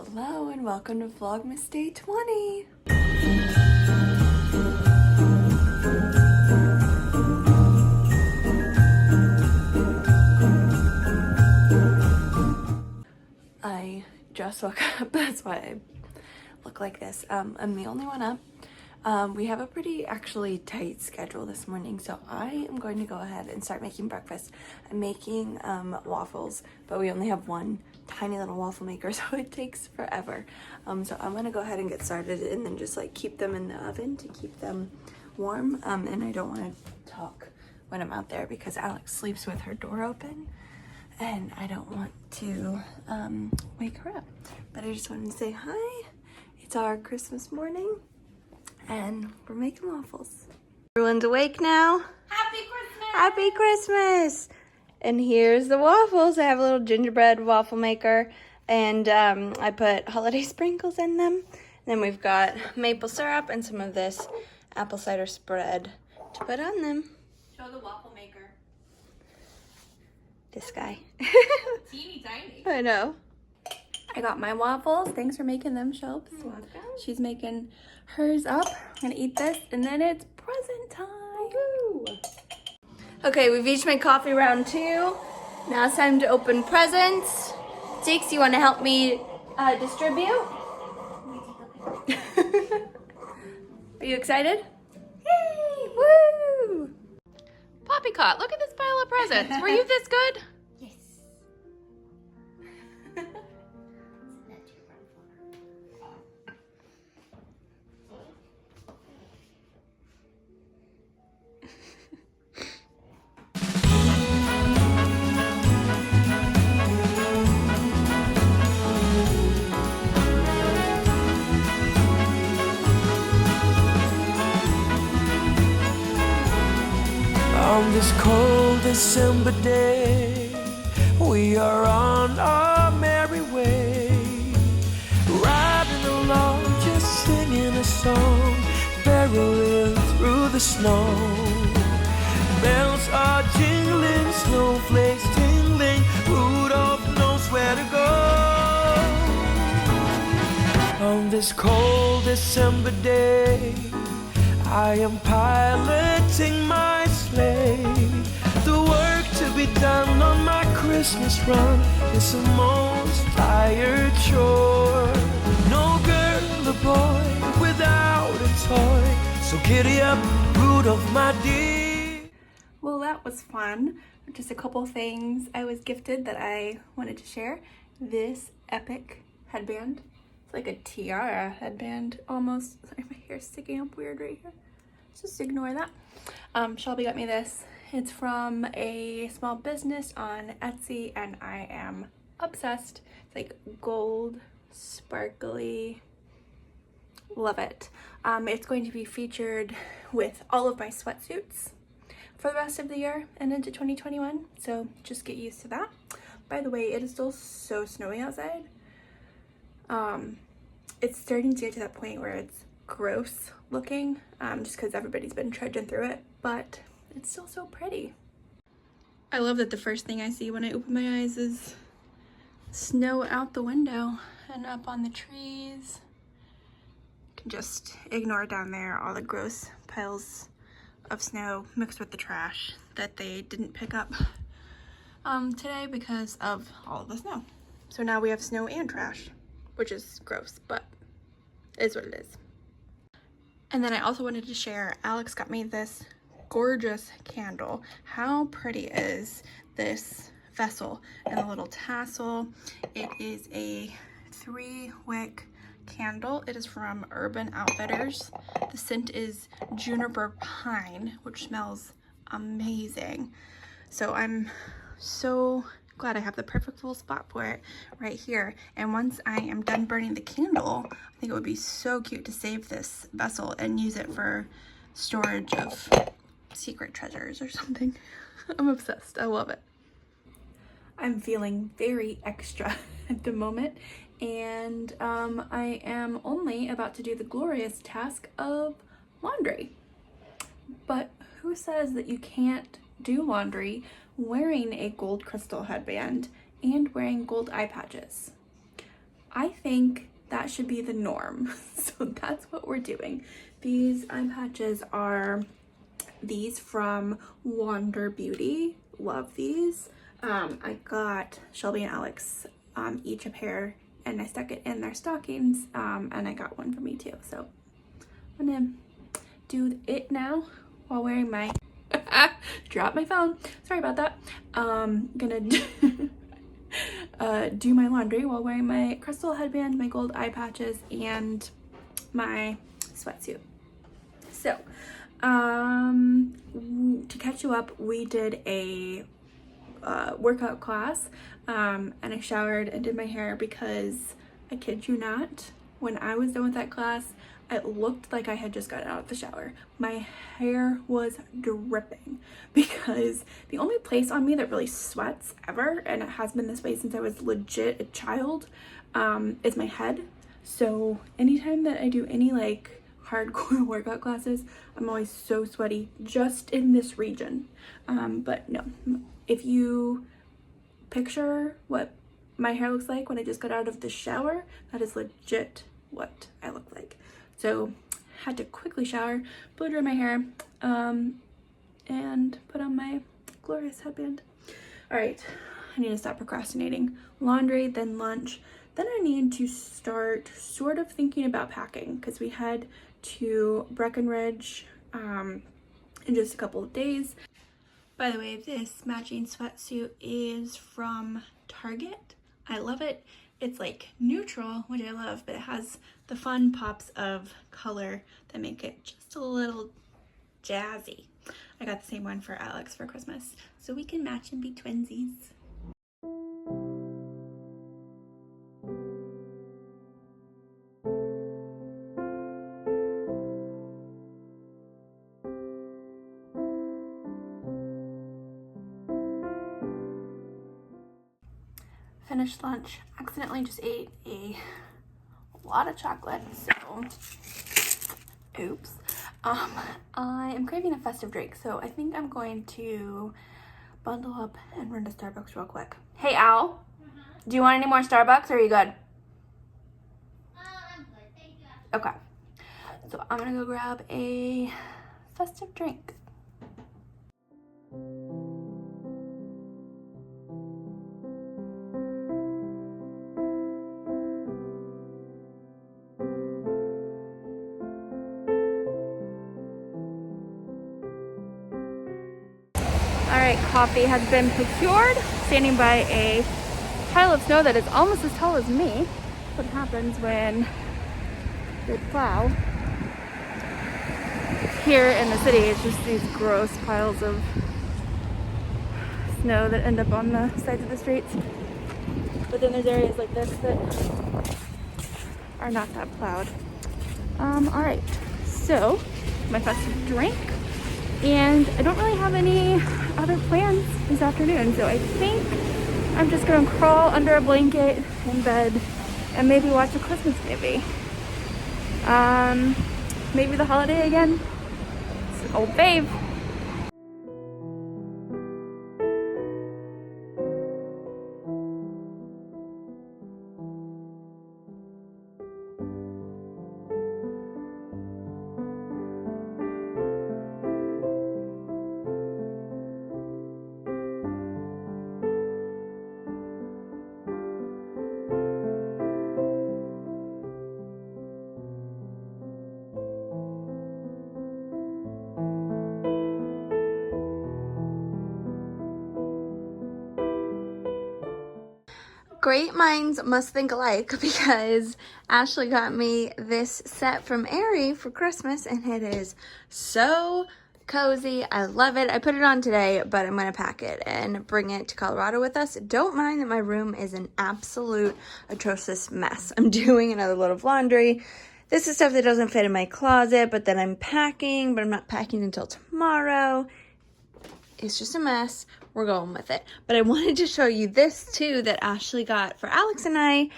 Hello and welcome to Vlogmas Day 20. I just woke up, that's why I look like this. I'm the only one up. We have a pretty actually tight schedule this morning, so I am going to go ahead and start making breakfast. I'm making waffles, but we only have one tiny little waffle maker, so it takes forever. So I'm gonna go ahead and get started and then just like keep them in the oven to keep them warm. And I don't want to talk when I'm out there because Alex sleeps with her door open and I don't want to wake her up. But I just wanted to say hi. It's our Christmas morning and we're making waffles. Everyone's awake now. Happy Christmas! Happy Christmas! And here's the waffles. I have a little gingerbread waffle maker and I put holiday sprinkles in them. And then we've got maple syrup and some of this apple cider spread to put on them. Show the waffle maker. This guy. Teeny tiny. I know. I got my waffles. Thanks for making them, Shelbs. You're welcome. She's making hers up. I'm gonna eat this and then it's present time. Woo! Okay, we've each made coffee round 2. Now it's time to open presents. Dix, you want to help me distribute? Are you excited? Yay! Woo! Poppycott, look at this pile of presents. Were you this good? Yes. On this cold December day, we are on our merry way, riding along, just singing a song, barreling through the snow. Bells are jingling, snowflakes tingling, Rudolph knows where to go. On this cold December day, I am piloting my sleigh. The work to be done on my Christmas run is the most tired chore. No girl or boy without a toy, so giddy up, Rudolph, my dear. Well, that was fun. Just a couple things I was gifted that I wanted to share. This epic headband. It's like a tiara headband almost. Sorry, my hair's sticking up weird right here. Just ignore that. Shelby got me this. It's from a small business on Etsy and I am obsessed. It's like gold, sparkly. Love it. It's going to be featured with all of my sweatsuits for the rest of the year and into 2021. So just get used to that. By the way, it is still so snowy outside. It's starting to get to that point where it's gross looking, just because everybody's been trudging through it, but it's still so pretty. I love that the first thing I see when I open my eyes is snow out the window and up on the trees. You can just ignore down there all the gross piles of snow mixed with the trash that they didn't pick up today because of all of the snow. So now we have snow and trash, which is gross, but it is what it is. And then I also wanted to share, Alex got me this gorgeous candle. How pretty is this vessel and a little tassel? It is a 3-wick candle. It is from Urban Outfitters. The scent is juniper pine, which smells amazing. So I'm so glad I have the perfect little spot for it right here. And once I am done burning the candle, I think it would be so cute to save this vessel and use it for storage of secret treasures or something. I'm obsessed. I love it. I'm feeling very extra at the moment, and I am only about to do the glorious task of laundry. But who says that you can't do laundry wearing a gold crystal headband and wearing gold eye patches? I think that should be the norm. So that's what we're doing. These eye patches are these from Wander Beauty. Love these. I got Shelby and Alex each a pair, and I stuck it in their stockings, and I got one for me too. So I'm gonna do it now while wearing my drop my phone, sorry about that. Gonna do my laundry while wearing my crystal headband, my gold eye patches, and my sweatsuit. So to catch you up, we did a workout class, and I showered and did my hair because, I kid you not, when I was done with that class, it looked like I had just gotten out of the shower. My hair was dripping because the only place on me that really sweats ever, and it has been this way since I was legit a child, is my head. So anytime that I do any like hardcore workout classes, I'm always so sweaty just in this region. But no, if you picture what my hair looks like when I just got out of the shower, that is legit what I look like. So had to quickly shower, blow dry my hair, and put on my glorious headband. All right, I need to stop procrastinating. Laundry, then lunch. Then I need to start sort of thinking about packing because we head to Breckenridge in just a couple of days. By the way, this matching sweatsuit is from Target. I love it. It's like neutral, which I love, but it has the fun pops of color that make it just a little jazzy. I got the same one for Alex for Christmas, so we can match and be twinsies. Finished lunch, accidentally just ate a lot of chocolate, so oops. I am craving a festive drink, so I think I'm going to bundle up and run to Starbucks real quick. Hey Al, do you want any more Starbucks or are you good? I'm good, thank you. Okay, so I'm gonna go grab a festive drink. Alright, coffee has been procured. Standing by a pile of snow that is almost as tall as me. What happens when they plow. Here in the city, it's just these gross piles of snow that end up on the sides of the streets. But then there's areas like this that are not that plowed. Alright, so my festive drink. And I don't really have any other plans this afternoon, so I think I'm just gonna crawl under a blanket in bed and maybe watch a Christmas movie. Maybe The Holiday again. It's an old fave. Great minds must think alike because Ashley got me this set from Aerie for Christmas and it is so cozy. I love it. I put it on today, but I'm going to pack it and bring it to Colorado with us. Don't mind that my room is an absolute atrocious mess. I'm doing another load of laundry. This is stuff that doesn't fit in my closet, but then I'm packing, but I'm not packing until tomorrow. It's just a mess. We're going with it. But I wanted to show you this too that Ashley got for Alex and I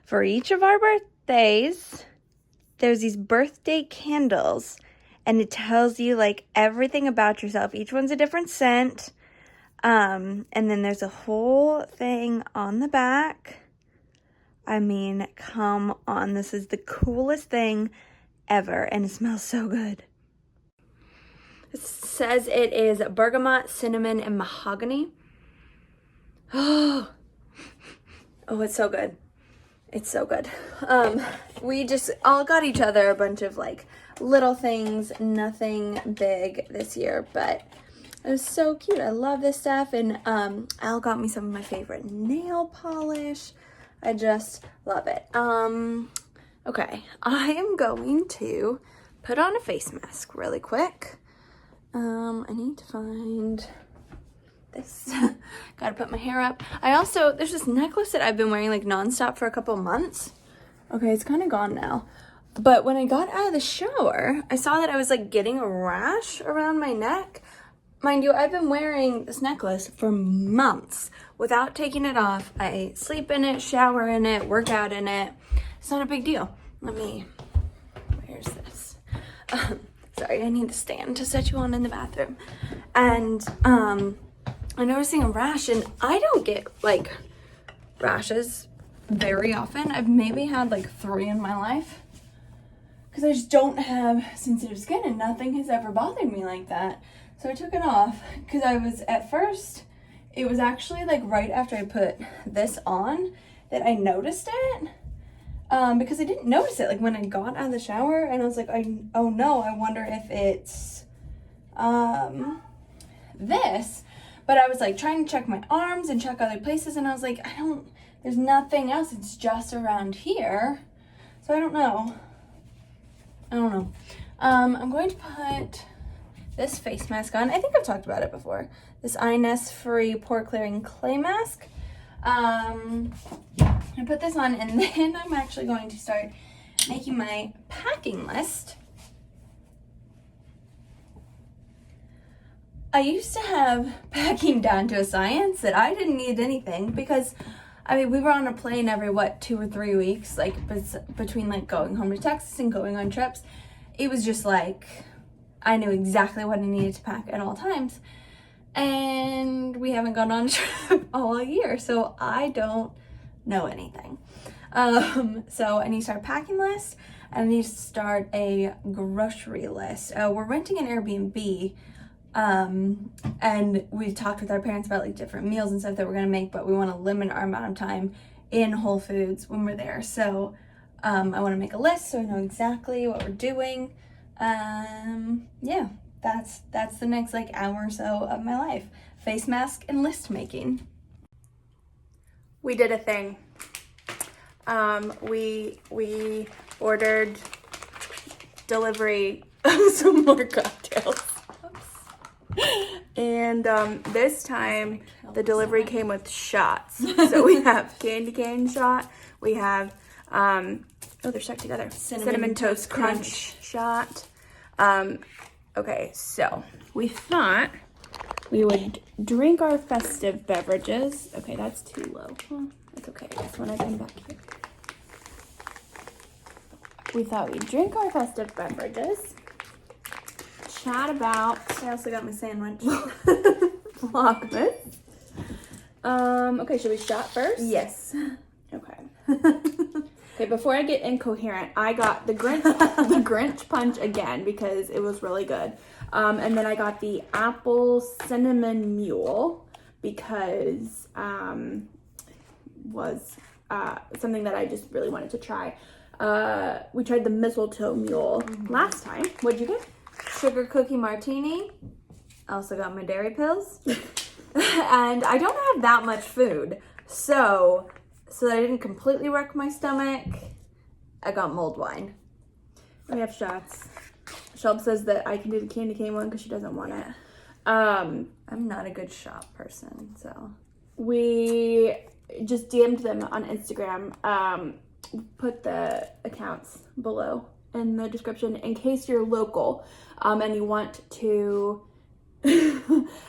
for each of our birthdays. There's these birthday candles and it tells you like everything about yourself. Each one's a different scent. And then there's a whole thing on the back I mean, come on. This is the coolest thing ever, and it smells so good. It says it is bergamot, cinnamon, and mahogany. Oh, it's so good. It's so good. We just all got each other a bunch of like little things, nothing big this year, but it was so cute. I love this stuff. And Al got me some of my favorite nail polish. I just love it. Okay, I am going to put on a face mask really quick. I need to find this. Gotta put my hair up. There's this necklace that I've been wearing like nonstop for a couple months. Okay, it's kind of gone now. But when I got out of the shower, I saw that I was like getting a rash around my neck. Mind you, I've been wearing this necklace for months without taking it off. I sleep in it, shower in it, work out in it. It's not a big deal. Where's this? Sorry, I need a stand to set you on in the bathroom. And I'm noticing a rash, and I don't get like rashes very often. I've maybe had like 3 in my life because I just don't have sensitive skin, and nothing has ever bothered me like that. So I took it off because at first, it was actually like right after I put this on that I noticed it. Because I didn't notice it like when I got out of the shower, and I was like, oh no, I wonder if it's this. But I was like trying to check my arms and check other places, and I was like, there's nothing else. It's just around here. So I don't know. I'm going to put this face mask on. I think I've talked about it before. This Iness-free pore clearing clay mask. I put this on, and then I'm actually going to start making my packing list. I used to have packing down to a science that I didn't need anything because, I mean, we were on a plane every, 2 or 3 weeks, like between like going home to Texas and going on trips. It was just like, I knew exactly what I needed to pack at all times. And we haven't gone on a trip all year, so I don't know anything. So I need to start a packing list, and I need to start a grocery list. We're renting an Airbnb, and we've talked with our parents about like different meals and stuff that we're gonna make, but we want to limit our amount of time in Whole Foods when we're there. So I want to make a list so I know exactly what we're doing. Yeah, that's the next like hour or so of my life. Face mask and list making. We did a thing. We ordered delivery of some more cocktails. And this time the delivery came with shots. So we have candy cane shot. We have they're stuck together. Cinnamon Toast Crunch shot. Okay, so we thought we would drink our festive beverages. Okay, that's too low. Well, that's okay. That's when I come back here. We thought we'd drink our festive beverages, chat about. I also got my sandwich. Vlogmas. Okay, should we shot first? Yes. Okay. Okay, before I get incoherent, I got the Grinch punch again because it was really good. And then I got the apple cinnamon mule because was something that I just really wanted to try. We tried the mistletoe mule last time. What'd you get? Sugar cookie martini. I also got my dairy pills. And I don't have that much food, so that I didn't completely wreck my stomach, I got mulled wine. We have shots. Shelbs says that I can do the candy cane one because she doesn't want it. I'm not a good shop person, so. We just DM'd them on Instagram. Put the accounts below in the description in case you're local and you want to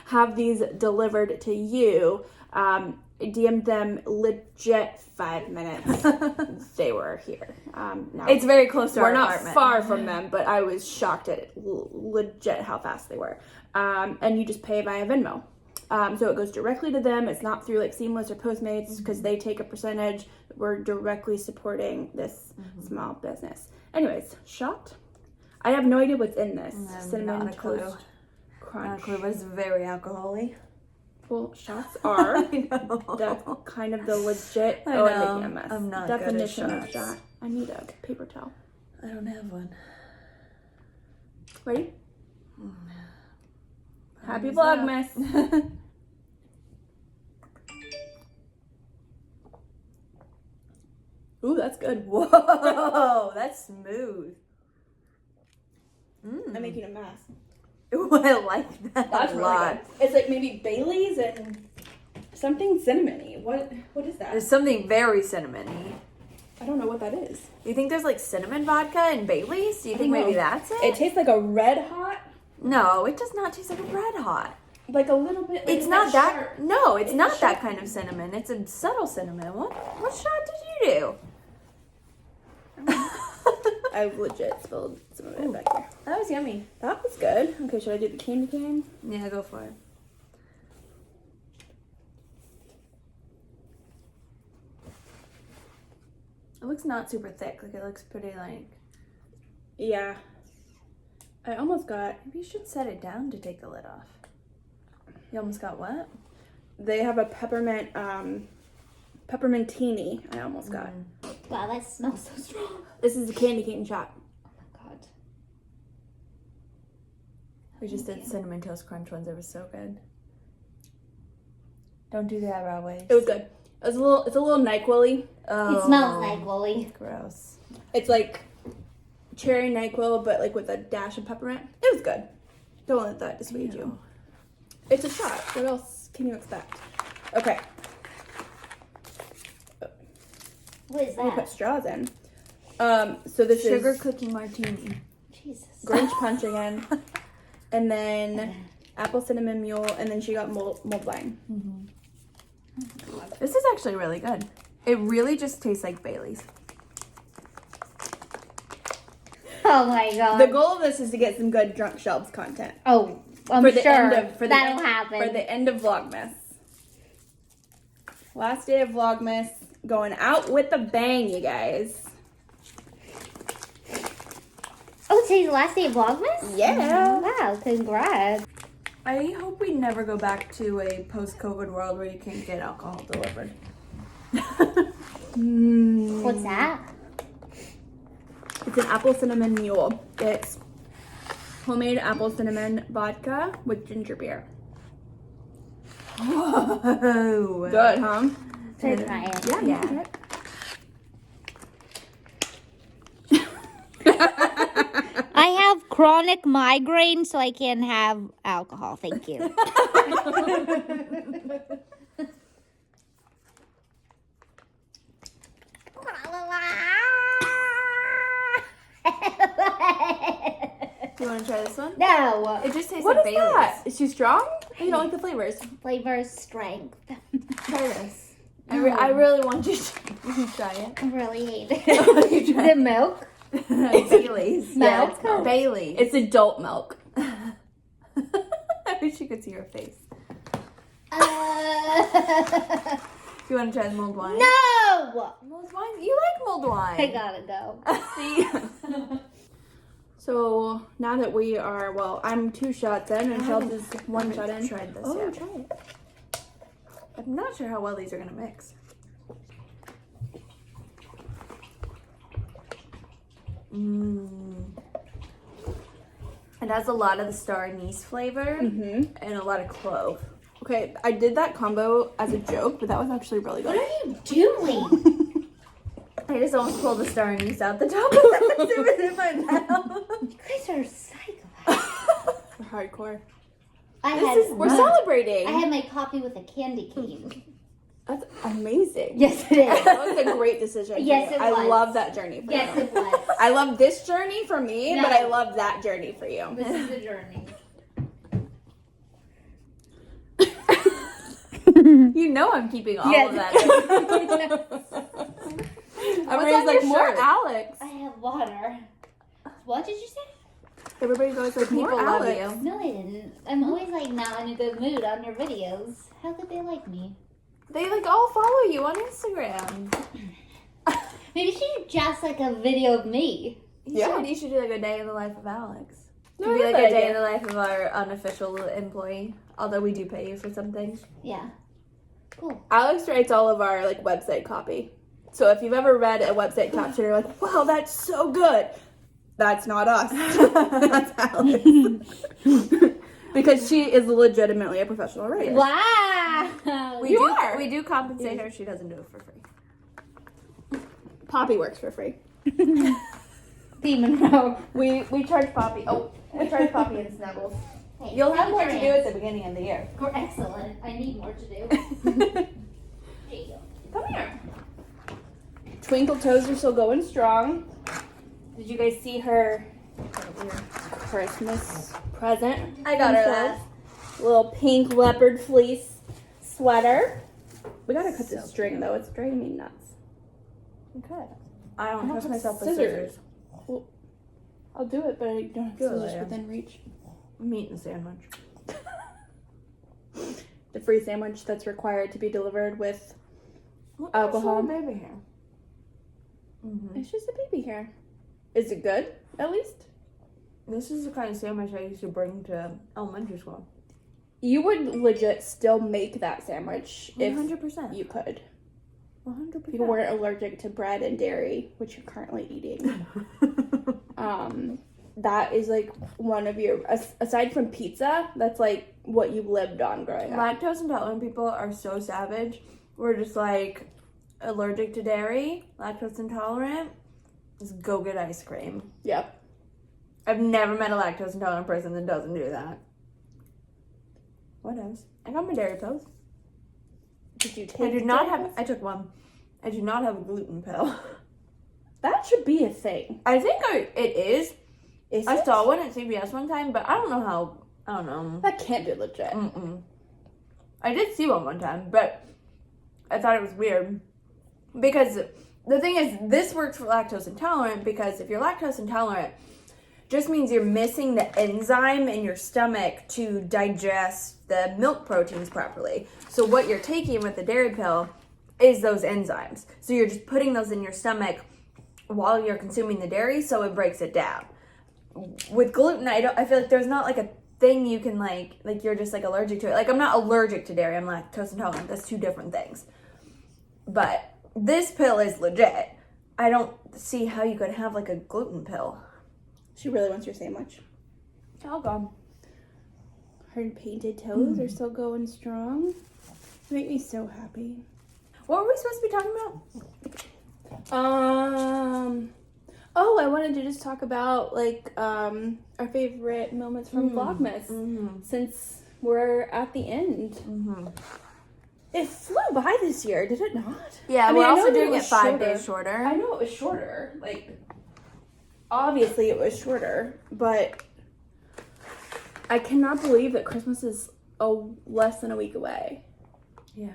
have these delivered to you. DM'd them legit 5 minutes. They were here. Now, it's very close to our apartment. We're not far from them, but I was shocked at legit how fast they were. And you just pay via Venmo. So it goes directly to them. It's not through like Seamless or Postmates because they take a percentage. We're directly supporting this small business. Anyways, shot. I have no idea what's in this. Cinnamon not a clue. toast crunch. Not a clue, but it's very alcohol-y. Well, shots are. I know. That's kind of the legit. I I'm know. making a mess. I'm not Definition good at of shots. shot. I need a paper towel. I don't have one. Ready? Happy Thumbs up. Vlogmas. Ooh, that's good. Whoa, that's smooth. I'm making a mess. Ooh, I like that That's a really lot. good. It's like maybe Bailey's and something cinnamony. What is that? There's something very cinnamony. I don't know what that is. Do you think there's like cinnamon vodka in Bailey's? Do you think don't maybe know. that's it? It tastes like a red hot, No, it does not taste like a red hot. like a little bit. Like It's not that. sharp. No, it's It's not sharp. that kind of cinnamon. It's a subtle cinnamon. What shot did you do? I legit spilled some of it back there. That was yummy. That was good. Okay, should I do the candy cane? Yeah, go for it. It looks not super thick. Like it looks pretty like. Yeah. I almost got. Maybe you should set it down to take the lid off. You almost got what? They have a peppermint, peppermintini. I almost got. Wow, that smells so strong. This is a candy cane shot. Oh my god. We just did cinnamon toast crunch ones. It was so good. Don't do that raw waste. It was good. It's a little NyQuil-y. Oh, It smells like Willy. gross. It's like cherry NyQuil, but like with a dash of peppermint. It was good. Don't let that dissuade you. It's a shot. What else can you expect? Okay. What is I'm gonna put that? straws in. So this Sugar is cookie martini. Jesus. Grinch Punch again, and then apple cinnamon mule, and then she got mulled wine. This is actually really good. It really just tastes like Bailey's. Oh my god. The goal of this is to get some good drunk Shelbs content Oh, I'm for the sure end of that'll happen. for the end of Vlogmas. Last day of Vlogmas, going out with a bang, you guys. Oh, today's the last day of Vlogmas? Yeah. Wow, congrats. I hope we never go back to a post-COVID world where you can't get alcohol delivered. What's that? It's an apple cinnamon mule. It's homemade apple cinnamon vodka with ginger beer. Whoa. Good, huh? Should I try it? Yeah, Yeah. you can I have chronic migraine, so I can't have alcohol. Thank you. You want to try this one? No. It just tastes What like is Bailey's. that? Is she strong? You don't like the flavors. Flavor strength. Try this. I really want you to try it. I really hate it. You try The milk? Bailey's. Milk? Yeah, Bailey's. It's adult milk. I wish you could see her face. Do you want to try the mulled wine? No! Mulled wine? You like mulled wine. I gotta go. See? So now that we are, well, I'm 2 shots in and Shelbs is 1 shot in. Tried this Oh, yet. try it. I'm not sure how well these are going to mix. It has a lot of the star anise flavor and a lot of clove. Okay, I did that combo as a joke, but that was actually really good. What are you doing? I just almost pulled the star anise out the top of it. It was in my mouth. You guys are psychopaths. We're hardcore. I We're celebrating. had my coffee with a candy cane. That's amazing. Yes, it is. That was a great decision. for Yes, you. it I was. love that journey for Yes, you. it was. I love this journey for me, No. but I love that journey for you. This is the journey. You know I'm keeping all Yes. of that. Everybody's on like, your more shirt?" Alex. I have water. What did you say? Everybody's always like, People more love Alex. you. No, I didn't. I'm always like not in a good mood on your videos. How could they like me? They like all follow you on Instagram. Maybe she should just like a video of me. You should do like a day in the life of Alex. No, Could be I like like a that day idea. in the life of our unofficial employee. Although we do pay you for some things. Yeah. Cool. Alex writes all of our like website copy. So if you've ever read a website caption, you're like, wow, that's so good. That's not us. That's Alex. Because she is legitimately a professional writer. Wow. We do compensate her. She doesn't do it for free. Poppy works for free. Demon Row. We charge Poppy. Oh, we charge Poppy and Snuggles. Hey, You'll have use more your to do hands. at the beginning of the year. Excellent. I need more to do. There you go. Come here. Twinkle Toes are still going strong. Did you guys see her Christmas present? I got her from that. Shelbs? Little pink leopard fleece sweater. We gotta cut this string though. It's driving me nuts. Okay. I don't I trust have myself with scissors. scissors. Well, I'll do it, but I don't have Do it scissors later. within reach. Meat and sandwich. The free sandwich that's required to be delivered with Look, alcohol. there's a baby here. Mm-hmm. It's just a baby hair. Is it good, at least? This is the kind of sandwich I used to bring to elementary school. You would legit still make that sandwich if 100%. you could. 100%. If you weren't allergic to bread and dairy, which you're currently eating. That is like one of your, aside from pizza, that's like what you lived on growing up. Lactose intolerant people are so savage. We're just like allergic to dairy, lactose intolerant. Just go get ice cream. Yep. I've never met a lactose intolerant person that doesn't do that. What else? I got my dairy pills. Did you take I did not dairy have. I took one. I do not have a gluten pill. That should be a thing. I think it is. Is I it? saw one at CVS one time, but I don't know how. I don't know. That can't be legit. I did see one time, but I thought it was weird because the thing is, this works for lactose intolerant because if you're lactose intolerant, just means you're missing the enzyme in your stomach to digest the milk proteins properly. So what you're taking with the dairy pill is those enzymes. So you're just putting those in your stomach while you're consuming the dairy, so it breaks it down. With gluten, I feel like there's not like a thing you can like you're just like allergic to it. Like I'm not allergic to dairy, I'm lactose intolerant. That's two different things. But this pill is legit. I don't see how you could have like a gluten pill. She really wants your sandwich. All gone. Her painted toes are still going strong. You make me so happy. What were we supposed to be talking about? Oh, I wanted to just talk about like our favorite moments from Vlogmas since we're at the end. It flew by this year, did it not? Yeah, I mean, we're I know also that it doing it was 5 shorter. days shorter. I know it was shorter. Like, obviously it was shorter, but I cannot believe that Christmas is less than a week away. Yeah.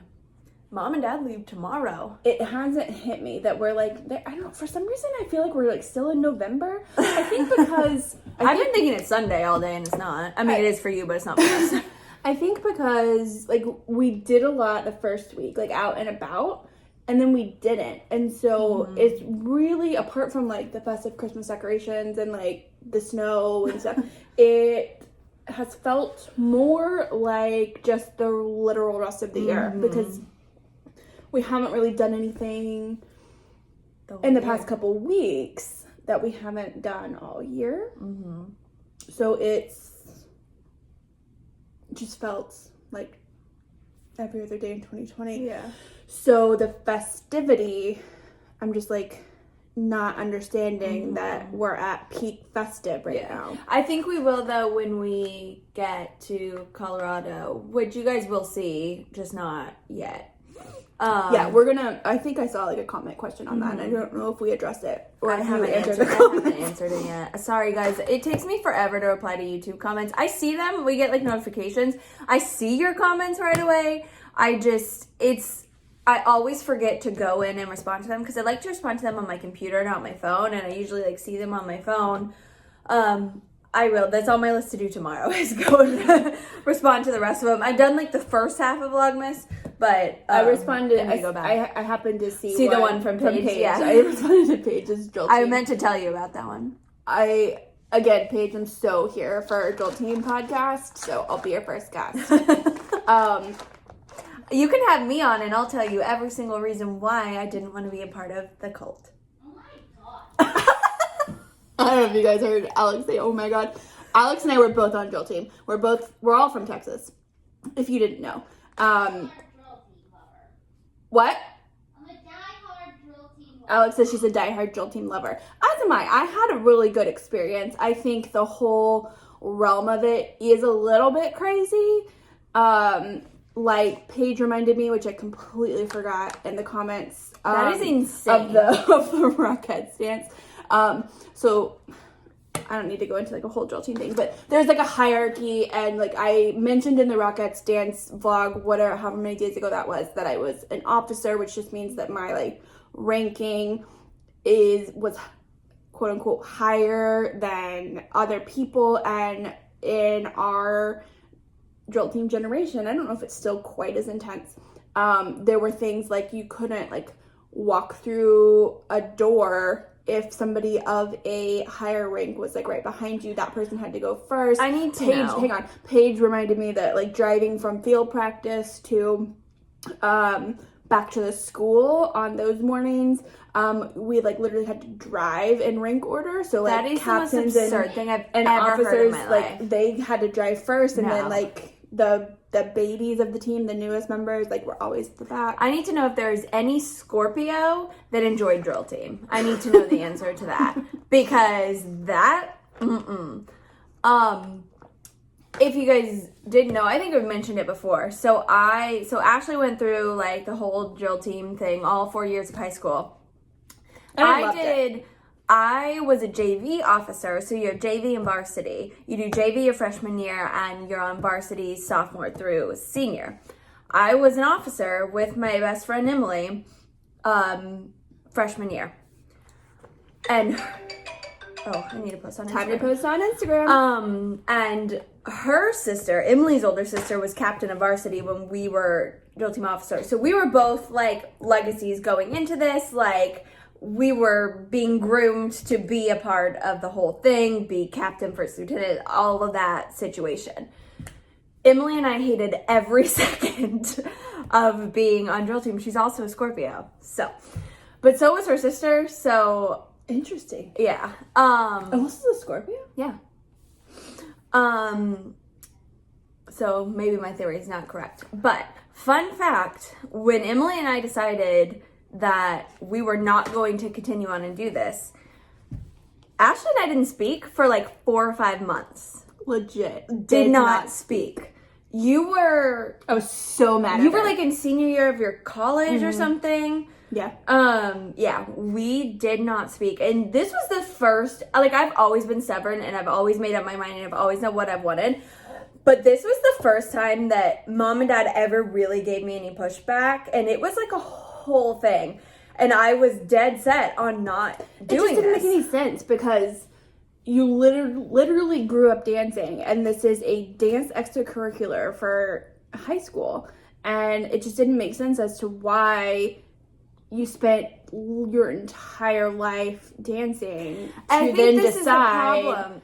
Mom and Dad leave tomorrow. It hasn't hit me that we're like, I don't know, for some reason I feel like we're like still in November. I think because I've been thinking it's Sunday all day and it's not. I mean, it is for you, but it's not for us. I think because like we did a lot the first week, like out and about, and then we didn't. And so it's really, apart from like the festive Christmas decorations and like the snow and stuff, it has felt more like just the literal rest of the year because we haven't really done anything in the past couple weeks that we haven't done all year. So it's just felt like every other day in 2020. Yeah. So the festivity, I'm just like not understanding that we're at peak festive right now. I think we will though when we get to Colorado, which you guys will see, just not yet. Yeah, we're gonna. I think I saw like a comment question on that, and I don't know if we addressed it or I if you haven't answered answered, the I comment. haven't answered it yet. Sorry, guys. It takes me forever to reply to YouTube comments. I see them. We get like notifications. I see your comments right away. I always forget to go in and respond to them because I like to respond to them on my computer, not my phone, and I usually like see them on my phone. I will. That's on my list to do tomorrow is go and respond to the rest of them. I've done like the first half of Vlogmas, but I responded. I go back. I happened to see the one from Paige. Yeah. I responded to Paige's Drill Team. I meant to tell you about that one. Again, Paige, I'm so here for our Drill Team podcast, so I'll be your first guest. You can have me on, and I'll tell you every single reason why I didn't want to be a part of the cult. Oh my god. I don't know if you guys heard Alex say, "Oh my god." Alex and I were both on Drill Team. We're all from Texas, if you didn't know. What? I'm a diehard drill team lover. Alex says she's a diehard Drill Team lover. As am I. I had a really good experience. I think the whole realm of it is a little bit crazy. Like Paige reminded me, which I completely forgot in the comments. That is insane. Of the Rockhead stance. So I don't need to go into like a whole Drill Team thing, but there's like a hierarchy, and like I mentioned in the Rockhead dance vlog, however many days ago that was, that I was an officer, which just means that my like ranking was quote unquote higher than other people. And in our Drill Team generation, I don't know if it's still quite as intense. There were things like you couldn't like walk through a door if somebody of a higher rank was like right behind you. That person had to go first. I need to know. Hang on. Paige reminded me that like driving from field practice to back to the school on those mornings, we like literally had to drive in rank order. So like that is captains the most absurd thing I've and ever officers, heard in my like life. they had to drive first, and No. then like the babies of the team, the newest members, like were always at the back. I need to know if there's any Scorpio that enjoyed Drill Team. I need to know the answer to that, because that, if you guys didn't know, I think I've mentioned it before. So Ashley went through like the whole Drill Team thing all 4 years of high school. And I loved it. I was a JV officer, so you have JV and varsity. You do JV your freshman year, and you're on varsity sophomore through senior. I was an officer with my best friend Emily, freshman year. And I need to post on Instagram. Time to post on Instagram. And her sister, Emily's older sister, was captain of varsity when we were Drill Team officers. So we were both like legacies going into this, like we were being groomed to be a part of the whole thing, be captain, first lieutenant, all of that situation. Emily and I hated every second of being on Drill Team. She's also a Scorpio. But so was her sister, so Interesting. yeah. Almost is a Scorpio? Yeah. So maybe my theory is not correct. But fun fact, when Emily and I decided that we were not going to continue on and do this, Ashley and I didn't speak for like 4 or 5 months. Legit. Did not speak. You were... I was so mad at You were her. like in senior year of your college or something. Yeah. Yeah, we did not speak. And this was the first, like I've always been stubborn and I've always made up my mind and I've always known what I've wanted. But this was the first time that mom and dad ever really gave me any pushback. And it was like a whole thing. And I was dead set on not doing It just didn't this. make any sense because you literally grew up dancing, and this is a dance extracurricular for high school. And it just didn't make sense as to why you spent your entire life dancing I to think then this is the decide problem.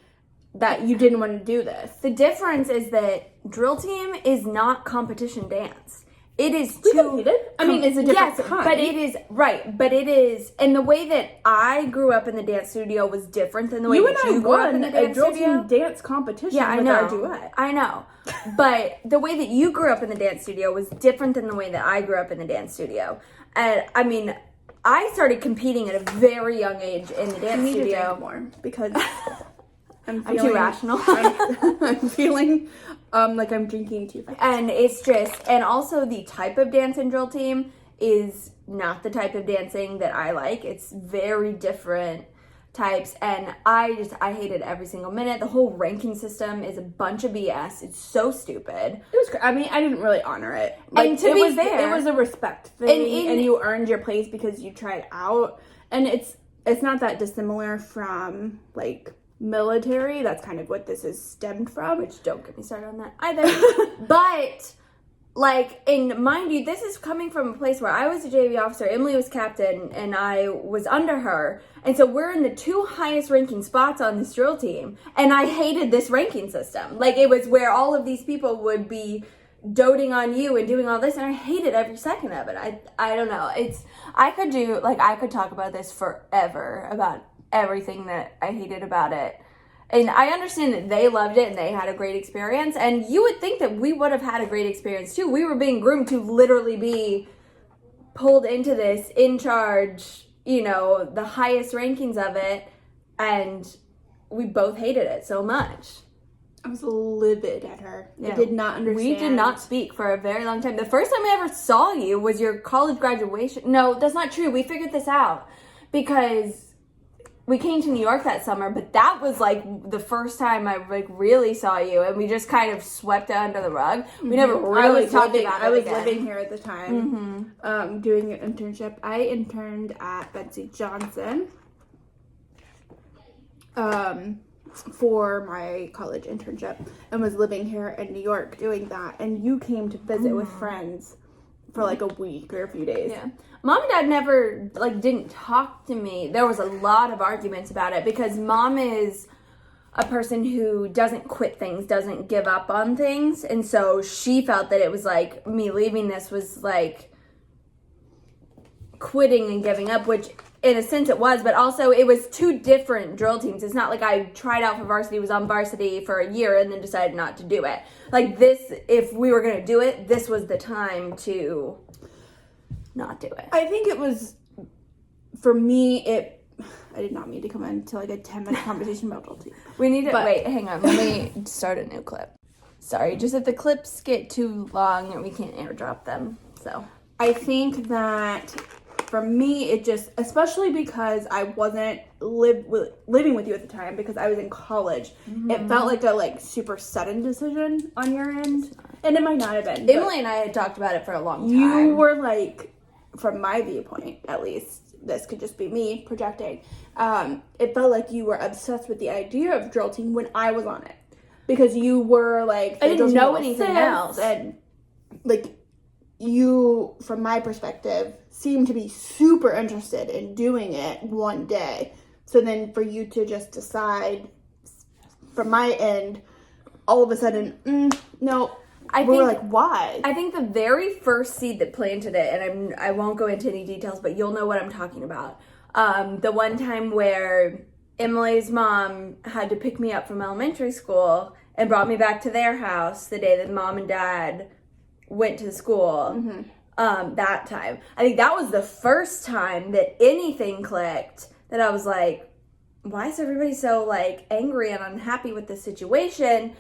that you didn't want to do this. The difference is that Drill Team is not competition dance. It is We too... competed. I mean, it's a different kind. But it is... Right, but it is... And the way that I grew up in the dance studio was different than the way You and that I you grew up in won the a dance Drill studio. Team dance competition Yeah, I with know. our duet. I know. But the way that you grew up in the dance studio was different than the way that I grew up in the dance studio. And, I mean, I started competing at a very young age in the I dance need to studio. drink more because I'm too rational. I'm feeling like I'm drinking too fast. And it's just, and also the type of dance in Drill Team is not the type of dancing that I like. It's very different types, and I hated every single minute. The whole ranking system is a bunch of BS. It's so stupid. It was. I mean, I didn't really honor it. Like, And to be fair, it was a respect thing, and you earned your place because you tried out. And it's not that dissimilar from like military. That's kind of what this is stemmed from. Which, don't get me started on that either. But, like, and mind you, this is coming from a place where I was a JV officer, Emily was captain, and I was under her. And so we're in the 2 highest ranking spots on this drill team. And I hated this ranking system. Like, it was where all of these people would be doting on you and doing all this, and I hated every second of it. I don't know. I could talk about this forever, about everything that I hated about it. And I understand that they loved it and they had a great experience, and you would think that we would have had a great experience too. We were being groomed to literally be pulled into this, in charge, you know, the highest rankings of it, and we both hated it so much. I was livid at her. Yeah. I did not understand. We did not speak for a very long time. The first time I ever saw you was your college graduation. No, that's not true. We figured this out because we came to New York that summer, but that was like the first time I like really saw you, and we just kind of swept it under the rug. We never really talked about it. I was again. living here at the time, doing an internship. I interned at Betsy Johnson for my college internship, and was living here in New York doing that. And you came to visit with friends for like a week or a few days. Yeah. Mom and Dad never, like, didn't talk to me. There was a lot of arguments about it because Mom is a person who doesn't quit things, doesn't give up on things. And so she felt that it was like me leaving this was like quitting and giving up, which in a sense it was, but also it was 2 different drill teams. It's not like I tried out for varsity, was on varsity for a year, and then decided not to do it. Like this, if we were going to do it, this was the time to not do it. I think it was, for me, I did not mean to come into like a 10-minute conversation about guilty. We need to, wait, hang on, let me start a new clip. Sorry, just if the clips get too long, we can't airdrop them, so. I think that for me, it just, especially because I wasn't living with you at the time, because I was in college, it felt like a super sudden decision on your end, and it might not have been. Emily and I had talked about it for a long time. You were like, from my viewpoint at least, this could just be me projecting, it felt like you were obsessed with the idea of drill team when I was on it, because you were like, I didn't know anything else, and like, you, from my perspective, seemed to be super interested in doing it one day. So then for you to just decide, from my end, all of a sudden, no, we were like, why? I think the very first seed that planted it, and I won't go into any details, but you'll know what I'm talking about. The one time where Emily's mom had to pick me up from elementary school and brought me back to their house the day that Mom and Dad went to school. That time, I think that was the first time that anything clicked, that I was like, why is everybody so like angry and unhappy with this situation?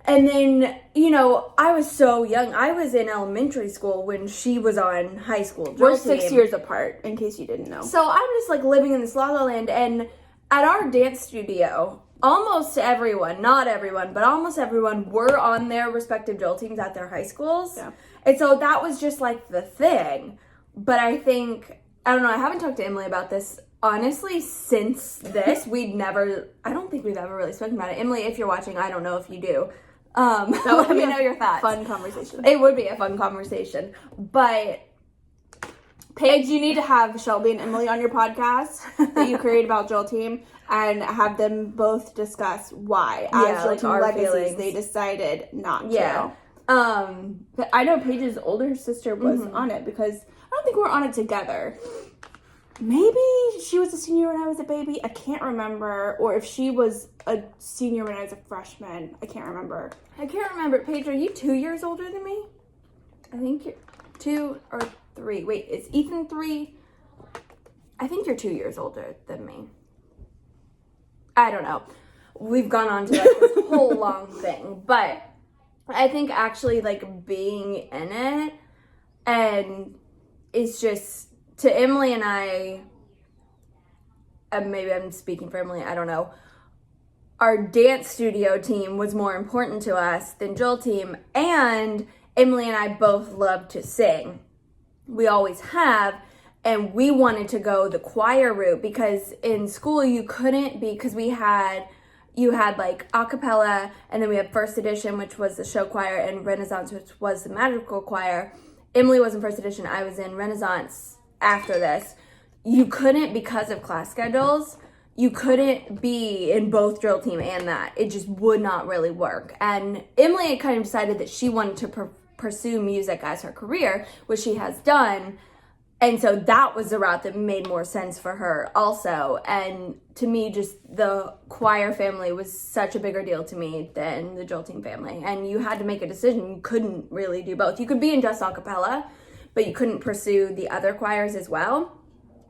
And then, you know, I was so young. I was in elementary school when she was on high school drill We're 6 team. years apart, in case you didn't know. So I'm just like living in this La La Land, and at our dance studio, almost everyone, not everyone, but almost everyone were on their respective drill teams at their high schools. Yeah. And so that was just like the thing. But I think, I don't know, I haven't talked to Emily about this. Honestly, since this, I don't think we've ever really spoken about it. Emily, if you're watching, I don't know if you do. Let me know your thoughts. Fun conversation. It would be a fun conversation. But Paige, you need to have Shelby and Emily on your podcast that you created about drill team, and have them both discuss why, as drill team legacies, feelings. they decided not yeah. to. But I know Paige's older sister was on it, because I don't think we were on it together. Maybe she was a senior when I was a baby. I can't remember. Or if she was a senior when I was a freshman. I can't remember. Paige, are you 2 years older than me? I think you're 2 or 3. Wait, is Ethan 3? I think you're 2 years older than me. I don't know. We've gone on to like this whole long thing. But I think actually like being in it, and it's just, to Emily and I, maybe I'm speaking for Emily, I don't know, our dance studio team was more important to us than drill team, and Emily and I both love to sing. We always have, And we wanted to go the choir route because in school you couldn't be, because you had like a cappella, and then we had first edition, which was the show choir, and Renaissance, which was the magical choir. Emily was in first edition. I was in Renaissance after this. You couldn't, because of class schedules, you couldn't be in both drill team and that. It just would not really work. And Emily had kind of decided that she wanted to pursue music as her career, which she has done. And so that was the route that made more sense for her also. And to me, just the choir family was such a bigger deal to me than the drill team family. And you had to make a decision. You couldn't really do both. You could be in just a cappella, but you couldn't pursue the other choirs as well.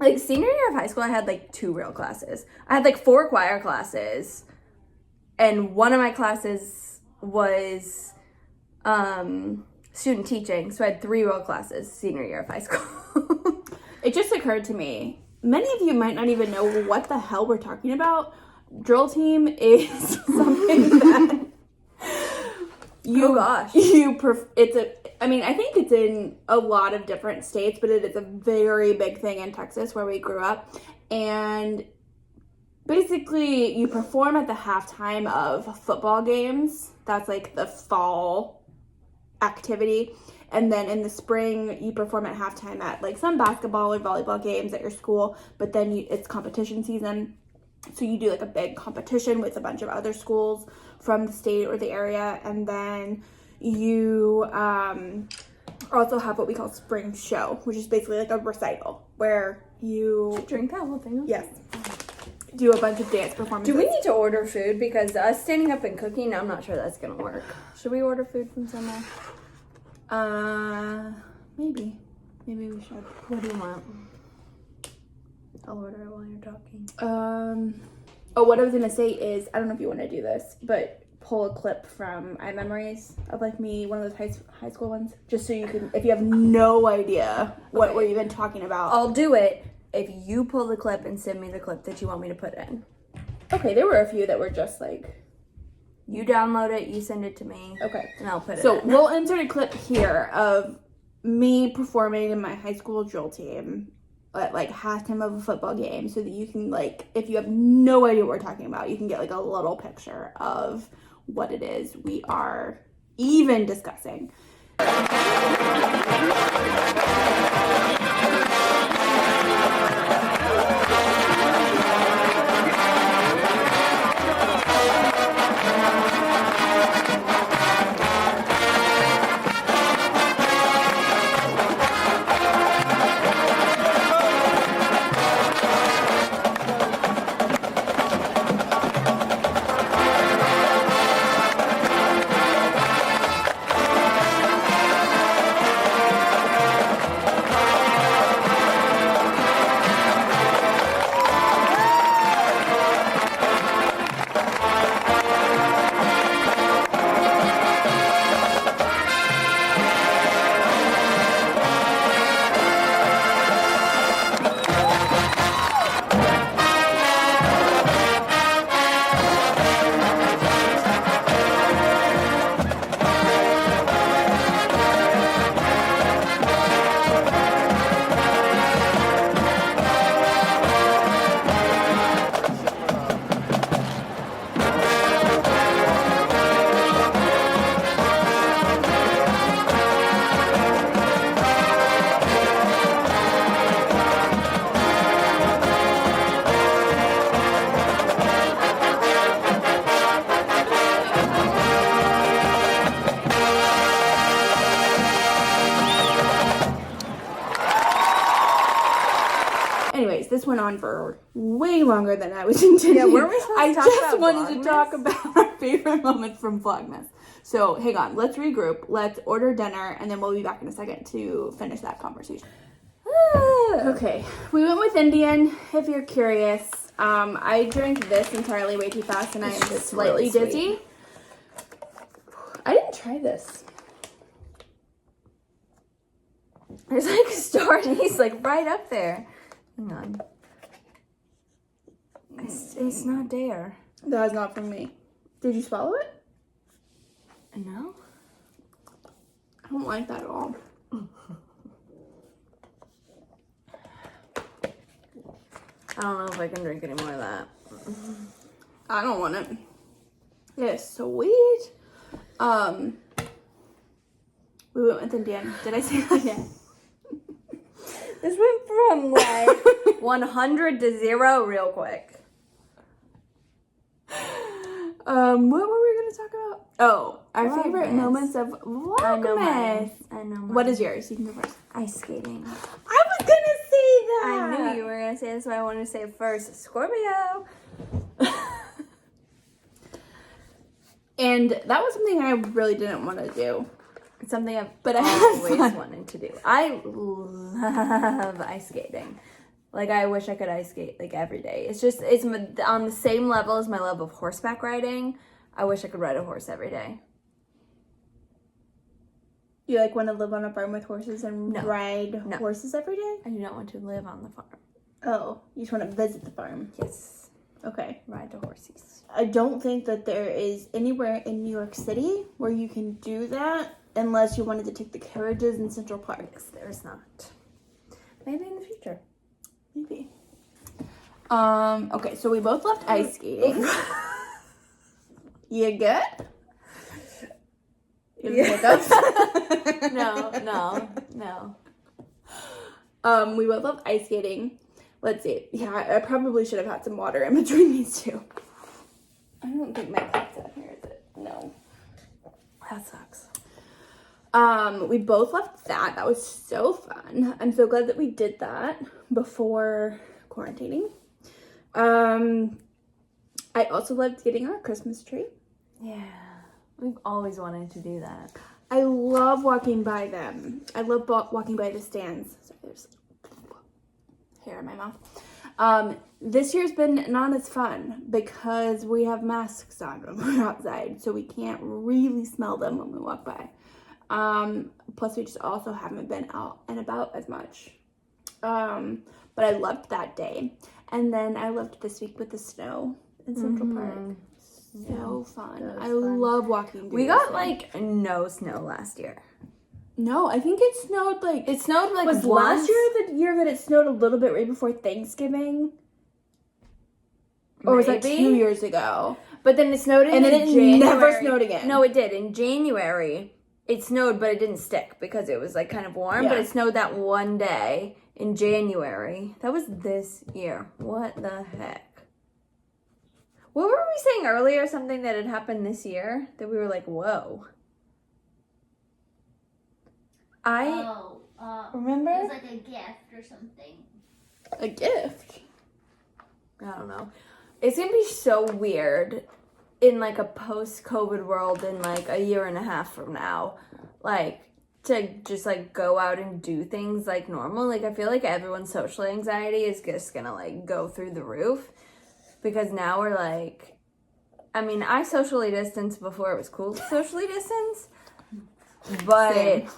Like senior year of high school, I had like 2 real classes. I had like 4 choir classes. And one of my classes was student teaching. So I had 3 real classes senior year of high school. It just occurred to me, many of you might not even know what the hell we're talking about. Drill team is something that I think it's in a lot of different states, but it is a very big thing in Texas where we grew up. And basically you perform at the halftime of football games. That's like the fall activity. And then in the spring, you perform at halftime at like some basketball or volleyball games at your school. But then it's competition season. So you do like a big competition with a bunch of other schools from the state or the area. And then you also have what we call spring show, which is basically like a recital where you Drink that whole thing? Yes. Do a bunch of dance performances. Do we need to order food? Because us standing up and cooking, I'm not sure that's going to work. Should we order food from somewhere? Maybe we should. What do you want? I'll order it while you're talking. What I was gonna say is, I don't know if you want to do this, but pull a clip from iMemories of like me, one of those high school ones, just so you can, if you have no idea what we're even talking about. I'll do it if you pull the clip and send me the clip that you want me to put in. Okay, there were a few that were just like, you download it, you send it to me. Okay. And I'll put it So in. we'll insert a clip here of me performing in my high school drill team at like halftime of a football game, so that you can, like, if you have no idea what we're talking about, you can get like a little picture of what it is we are even discussing. Anyways, this went on for way longer than I was intending. Yeah, weren't we supposed to talk just about wanted Vlogmas? to talk about our favorite moments from Vlogmas. So hang on, let's regroup, let's order dinner, and then we'll be back in a second to finish that conversation. Okay, we went with Indian, if you're curious. I drank this entirely way too fast, and I am just slightly really dizzy. sweet. I didn't try this. There's like a star anise like right up there. Hang on. It's not there. That was not from me. Did you swallow it? No? I don't like that at all. I don't know if I can drink any more of that. I don't want it. It's sweet. We went with Indian. Did I say that? Yeah. This went from like 100 to 0 real quick. What were we gonna talk about? Oh, our Vlogmas. favorite moments of Vlogmas. I know mine. What is yours? You can go first. Ice skating. I was gonna say that. I knew you were gonna say this, so I wanted to say it first. Scorpio. And that was something I really didn't want to do. It's something I've But I had always fun. wanted to do. I love ice skating. Like, I wish I could ice skate, like, every day. It's on the same level as my love of horseback riding. I wish I could ride a horse every day. You like want to live on a farm with horses and ride horses every day? I do not want to live on the farm. Oh, you just want to visit the farm. Yes. Okay. Ride the horses. I don't think that there is anywhere in New York City where you can do that unless you wanted to take the carriages in Central Park. Yes, there's not. Maybe in the future. Maybe. Okay, so we both loved ice skating. You good? You have hiccups? No. We both loved ice skating. Let's see. Yeah, I probably should have had some water in between these two. I don't think my cup's down here, is it? No. That sucks. We both loved that. That was so fun. I'm so glad that we did that before quarantining. I also loved getting our Christmas tree. Yeah. We've always wanted to do that. I love walking by them. I love walking by the stands. Sorry, there's hair in my mouth. This year's been not as fun because we have masks on when we're outside, so we can't really smell them when we walk by. Plus we just also haven't been out and about as much. But I loved that day. And then I loved this week with the snow in Central Park. So fun. I love walking. We got like no snow last year. No, I think it snowed like Was last once. year the year that it snowed a little bit right before Thanksgiving? Or was that 2 Maybe. years ago? But then it snowed in And then it January. never snowed again. No, it did. In January, it snowed, but it didn't stick because it was like kind of warm. Yeah. But it snowed that one day in January. That was this year. What the heck? What were we saying earlier? Something that had happened this year that we were like, whoa. Remember? It was like a gift or something. A gift? I don't know. It's gonna be so weird in like a post-COVID world in like a year and a half from now. Like to just like go out and do things like normal. Like I feel like everyone's social anxiety is just gonna like go through the roof. Because now we're like, I mean, I socially distanced before it was cool to socially distance. But Same.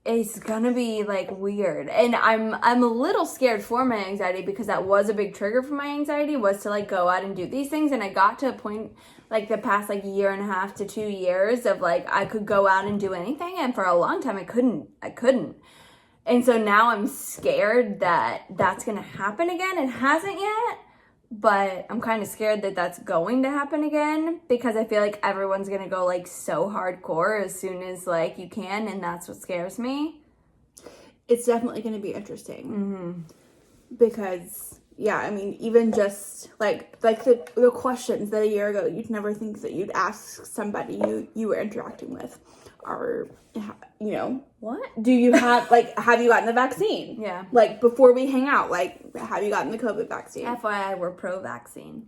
it's gonna be like weird, and I'm a little scared for my anxiety because that was a big trigger for my anxiety, was to like go out and do these things. And I got to a point like the past like year and a half to 2 years of like I could go out and do anything, and for a long time I couldn't. And so now I'm scared that that's gonna happen again. It hasn't yet, but I'm kind of scared that that's going to happen again because I feel like everyone's going to go like so hardcore as soon as like you can, and that's what scares me. It's definitely going to be interesting. Because, yeah, I mean, even just like the questions that a year ago you'd never think that you'd ask somebody you were interacting with are, you know, What? do you have, like, have you gotten the vaccine? Yeah. Like, before we hang out, like, have you gotten the COVID vaccine? FYI, we're pro-vaccine.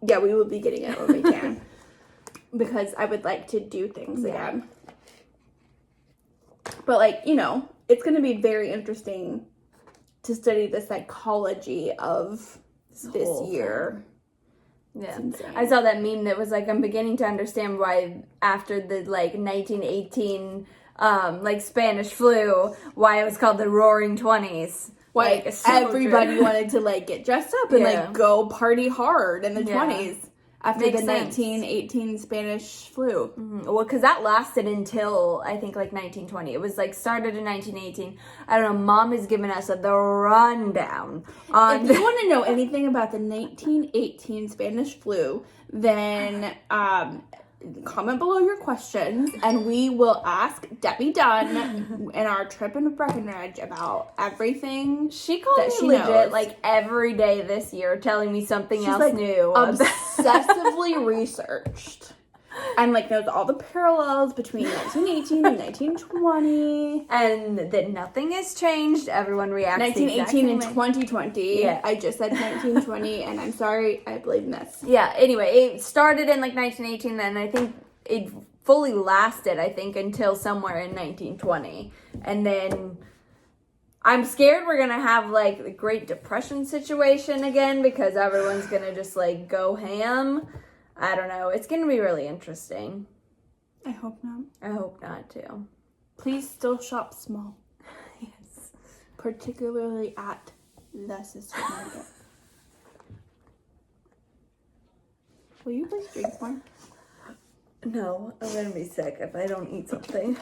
Yeah, we will be getting it when we can. Because I would like to do things again. But, like, you know, it's going to be very interesting to study the psychology of this whole year. Yeah. insane. I saw that meme that was like, I'm beginning to understand why after the like 1918 like Spanish flu, why it was called the Roaring 20s. Why Like, it's so everybody true. wanted to, like, get dressed up and, Yeah. like, go party hard in the 20s. after Makes the sense. 1918 Spanish flu. Well, because that lasted until, I think, like 1920. It was, like, started in 1918. I don't know. Mom has given us the rundown on... If you want to know anything about the 1918 Spanish flu, then comment below your questions, and we will ask Debbie Dunn in our trip in Breckenridge about everything. She called that me she legit, knows. like, every day this year, telling me something else like, new. Obsessively researched. And, like, knows all the parallels between 1918 and 1920. And that nothing has changed. Everyone reacts 1918 and the exact same way. 2020. Yeah. I just said 1920, and I'm sorry, I blame this. Yeah, anyway, it started in, like, 1918, and I think it fully lasted, I think, until somewhere in 1920. And then... I'm scared we're going to have, like, the Great Depression situation again because everyone's going to just, like, go ham. I don't know. It's going to be really interesting. I hope not. I hope not, too. Please still shop small. Yes. Particularly at the sister market. Will you please drink more? No, I'm going to be sick if I don't eat something.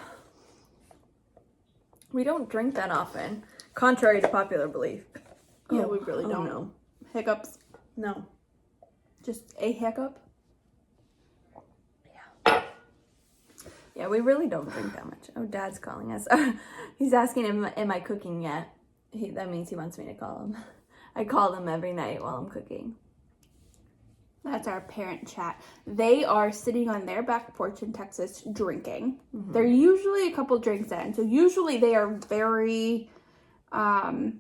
We don't drink that often, contrary to popular belief. Yeah, we really don't. No. Hiccups. No. Just a hiccup. Yeah, we really don't drink that much. Oh, Dad's calling us. He's asking, am I cooking yet? That means he wants me to call him. I call them every night while I'm cooking. That's our parent chat. They are sitting on their back porch in Texas drinking. Mm-hmm. They're usually a couple drinks in. So usually they are very, I don't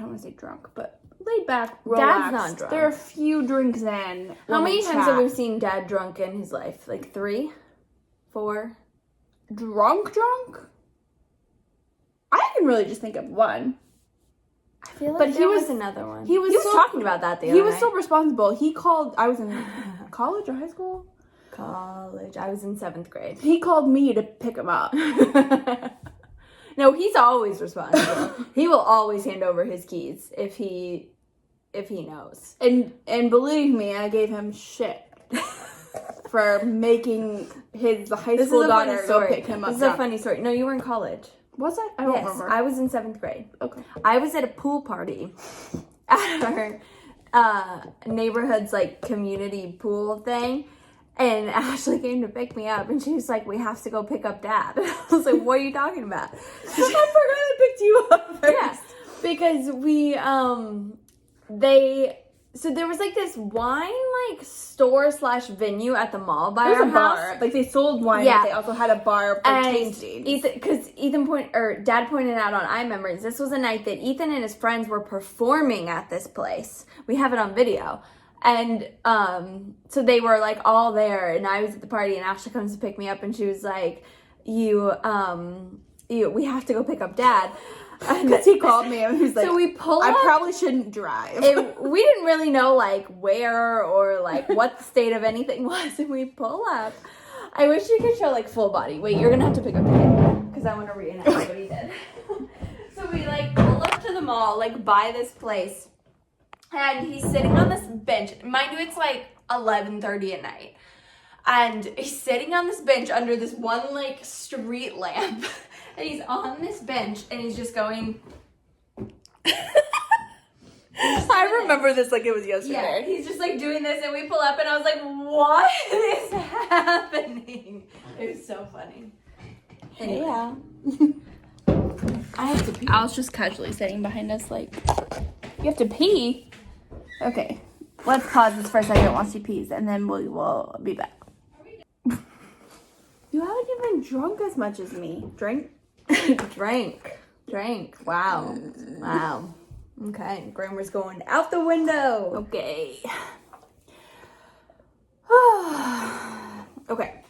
want to say drunk, but laid back, relaxed. Dad's not drunk. They're a few drinks in. How many times have we seen Dad drunk in his life? Like 3? 4? Drunk? I can really just think of one. I feel like but there was another one. He was so, talking about that the other night. He was night. so responsible. He called, I was in college or high school? College. I was in 7th grade. He called me to pick him up. No, he's always responsible. He will always hand over his keys if he knows. And believe me, I gave him shit for making his high school daughter go pick him up. This is a funny story. No, you were in college. Was I? I don't remember. I was in 7th grade. Okay. I was at a pool party at our neighborhood's like community pool thing. And Ashley came to pick me up and she was like, we have to go pick up Dad. I was like, what are you talking about? I forgot I picked you up first. Yeah. Because so there was like this wine like store / venue at the mall by our a bar. house. Like they sold wine, Yeah. but they also had a bar for tasting. Because Dad pointed out on iMemories, this was a night that Ethan and his friends were performing at this place. We have it on video. And so they were like all there, and I was at the party, and Ashley comes to pick me up, and she was like, we have to go pick up Dad. Because he called me and he was like, so we pull up. I probably shouldn't drive. We didn't really know like where or like what the state of anything was, and we pull up. I wish you could show like full body. Wait, you're gonna have to pick up the kid because I want to reenact what he did. So we like pull up to the mall, like by this place, and he's sitting on this bench. Mind you, it's like 11:30 at night, and he's sitting on this bench under this one like street lamp. And he's on this bench, and he's just going... I remember this like it was yesterday. Yeah, he's just like doing this, and we pull up, and I was like, what is happening? It was so funny. Anyway. Yeah. I have to pee. Al's just casually sitting behind us like, you have to pee? Okay. Let's pause this for a second while she pees, and then we will be back. You haven't even drunk as much as me. Drink? Drank. Wow. Okay, grammar's going out the window. Okay. Okay.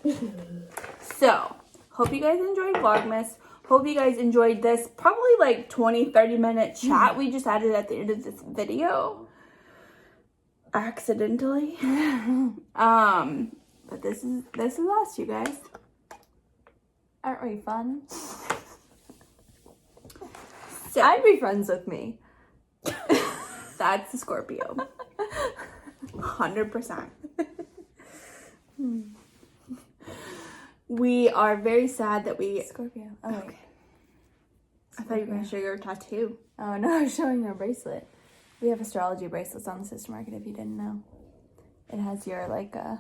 So, hope you guys enjoyed Vlogmas. Hope you guys enjoyed this probably like 20-30 minute chat we just added at the end of this video. Accidentally. But this is us, you guys. Aren't we fun? So, I'd be friends with me. that's the Scorpio. 100%. We are very sad that we... Scorpio. Oh, Okay. I thought you were going to show your tattoo. Oh, no, I was showing our bracelet. We have astrology bracelets on the Sister Market if you didn't know. It has your, like, oh,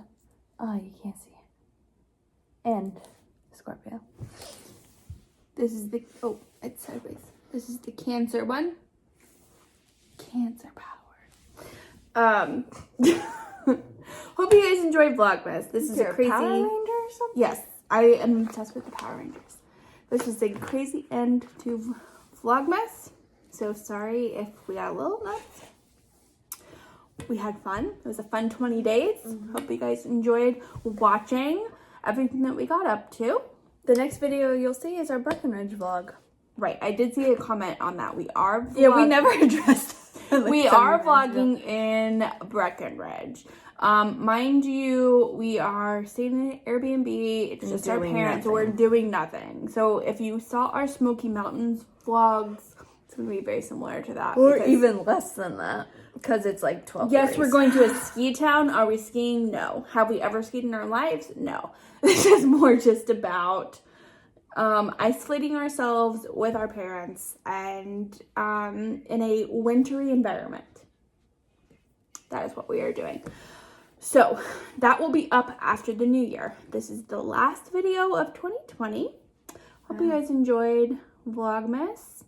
you can't see it. And Scorpio. This is the... Oh, it's sideways. This is the Cancer one. Cancer power. Hope you guys enjoyed Vlogmas. This is a crazy... Power Ranger or something? Yes, I am obsessed with the Power Rangers. This is a crazy end to Vlogmas. So sorry if we got a little nuts. We had fun. It was a fun 20 days. Hope you guys enjoyed watching everything that we got up to. The next video you'll see is our Breckenridge vlog. Right, I did see a comment on that. We are Yeah, we never addressed it. We are vlogging in Breckenridge. Mind you, we are staying in an Airbnb. It's just our parents, so we're doing nothing. So if you saw our Smoky Mountains vlogs, it's going to be very similar to that. Or even less than that, because it's like 12 Yes, degrees. we're going to a ski town. Are we skiing? No. Have we ever skied in our lives? No. This is more just about isolating ourselves with our parents and in a wintry environment. That is what we are doing. So that will be up after the new year. This is the last video of 2020. Hope you guys enjoyed Vlogmas.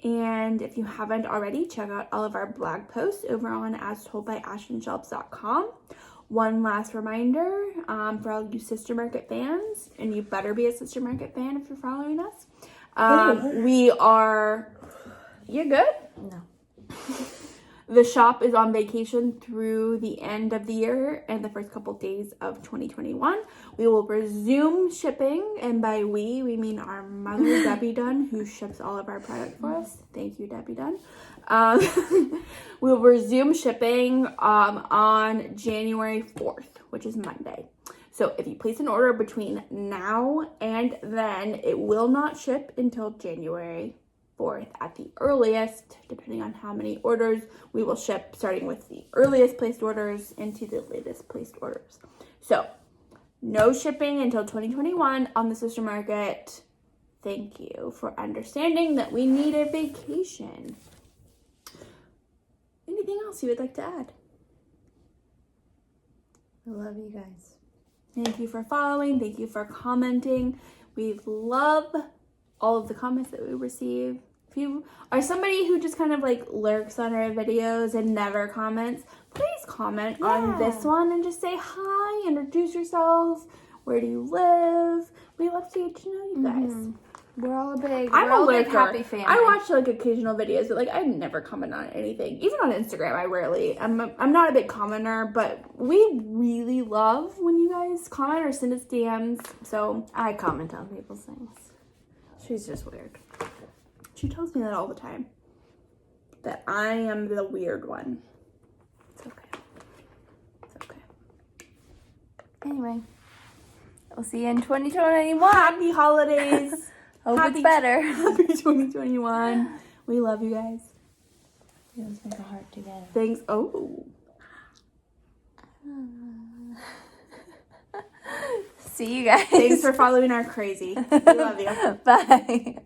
And if you haven't already, check out all of our blog posts over on astoldbyashandshelbs.com. One last reminder for all you Sister Market fans, and you better be a Sister Market fan if you're following us. We are... You good? No. The shop is on vacation through the end of the year and the first couple days of 2021. We will resume shipping, and by we mean our mother, Debbie Dunn, who ships all of our product for us. Thank you, Debbie Dunn. We'll resume shipping on January 4th, which is Monday. So if you place an order between now and then, it will not ship until January 4th at the earliest, depending on how many orders we will ship, starting with the earliest placed orders into the latest placed orders. So no shipping until 2021 on the Sister Market. Thank you for understanding that we need a vacation. Anything else you would like to add? I love you guys. Thank you for following. Thank you for commenting. We love all of the comments that we receive. If you are somebody who just kind of like lurks on our videos and never comments, please comment on this one and just say hi, introduce yourselves. Where do you live? We love to get to know you guys. We're all a big, I'm a big lurker. happy family. I watch like occasional videos, but like I never comment on anything. Even on Instagram, I rarely. I'm not a big commenter, but we really love when you guys comment or send us DMs. So I comment on people's things. She's just weird. she tells me that all the time. That I am the weird one. It's okay. It's okay. Anyway, we'll see you in 2021. Happy holidays. Hope it's better. Happy 2021. We love you guys. Yeah, let's make a heart together. Thanks. Oh. See you guys. Thanks for following our crazy. We love you. Bye.